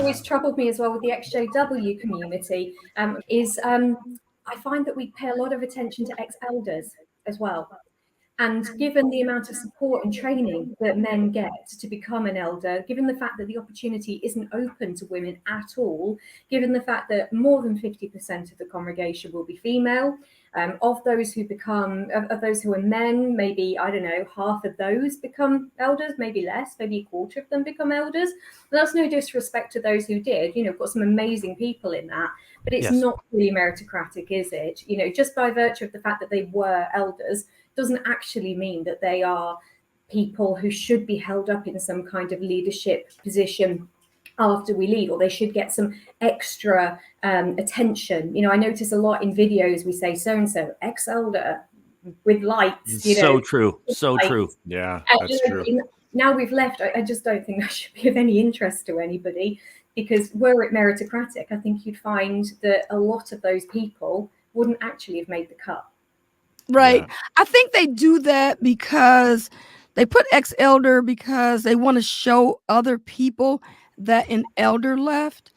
always troubled me as well with the EXJW community is I find that we pay a lot of attention to ex-elders as well. And given the amount of support and training that men get to become an elder, given the fact that the opportunity isn't open to women at all, given the fact that more than 50% of the congregation will be female, of those who are men, maybe, I don't know, half of those become elders, maybe less, maybe a quarter of them become elders. And that's no disrespect to those who did. We've got some amazing people in that, but it's not really meritocratic, is it? Just by virtue of the fact that they were elders doesn't actually mean that they are people who should be held up in some kind of leadership position after we leave, or they should get some extra attention. I notice a lot in videos we say so-and-so ex-elder with lights. So true. Yeah, that's true. Now we've left, I just don't think that should be of any interest to anybody, because were it meritocratic, I think you'd find that a lot of those people wouldn't actually have made the cut. Right. Yeah. I think they do that because they put ex-elder because they want to show other people that an elder left.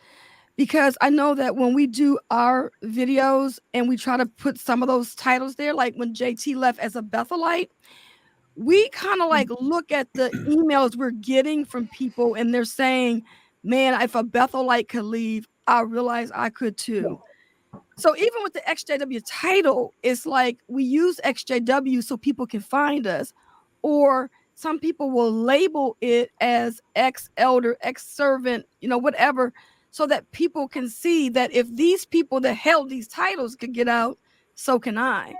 Because I know that when we do our videos and we try to put some of those titles there, like when JT left as a Bethelite, we kind of like look at the emails we're getting from people and they're saying, man, if a Bethelite could leave, I realize I could too. So even with the XJW title, it's like we use XJW so people can find us, or some people will label it as ex-elder, ex-servant, whatever, so that people can see that if these people that held these titles could get out, so can I.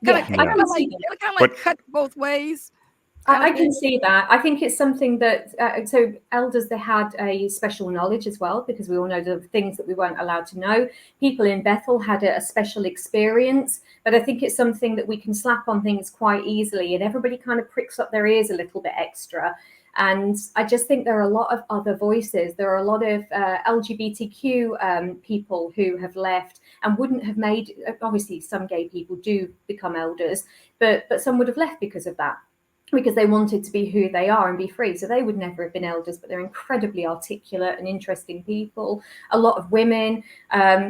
Kind of like cut both ways. I can see that. I think it's something that, so elders, they had a special knowledge as well, because we all know the things that we weren't allowed to know. People in Bethel had a special experience, but I think it's something that we can slap on things quite easily, and everybody kind of pricks up their ears a little bit extra. And I just think there are a lot of other voices. There are a lot of LGBTQ people who have left and wouldn't have made, obviously some gay people do become elders, but some would have left because of that, because they wanted to be who they are and be free. So they would never have been elders, but they're incredibly articulate and interesting people. A lot of women,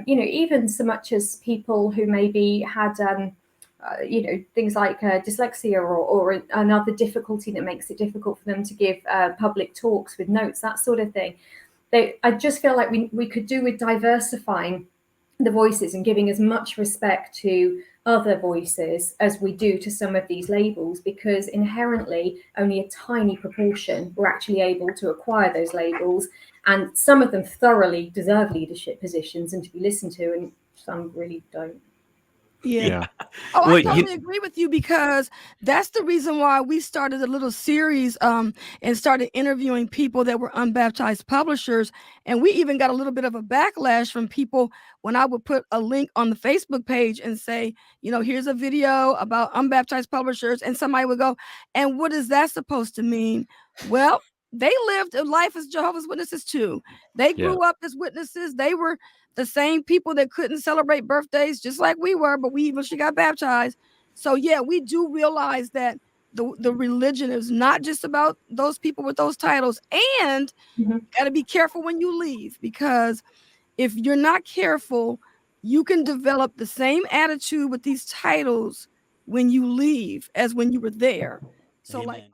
even so much as people who maybe had, things like dyslexia or another difficulty that makes it difficult for them to give public talks with notes, that sort of thing. I just feel like we could do with diversifying the voices and giving as much respect to other voices as we do to some of these labels, because inherently only a tiny proportion were actually able to acquire those labels, and some of them thoroughly deserve leadership positions and to be listened to, and some really don't. Yeah. I totally agree with you, because that's the reason why we started a little series and started interviewing people that were unbaptized publishers. And we even got a little bit of a backlash from people when I would put a link on the Facebook page and say, here's a video about unbaptized publishers. And somebody would go, and what is that supposed to mean? Well, they lived a life as Jehovah's Witnesses too. They grew up as witnesses. They were the same people that couldn't celebrate birthdays just like we were, but we eventually got baptized. So yeah, we do realize that the religion is not just about those people with those titles, and got to be careful when you leave, because if you're not careful, you can develop the same attitude with these titles when you leave as when you were there. So Amen.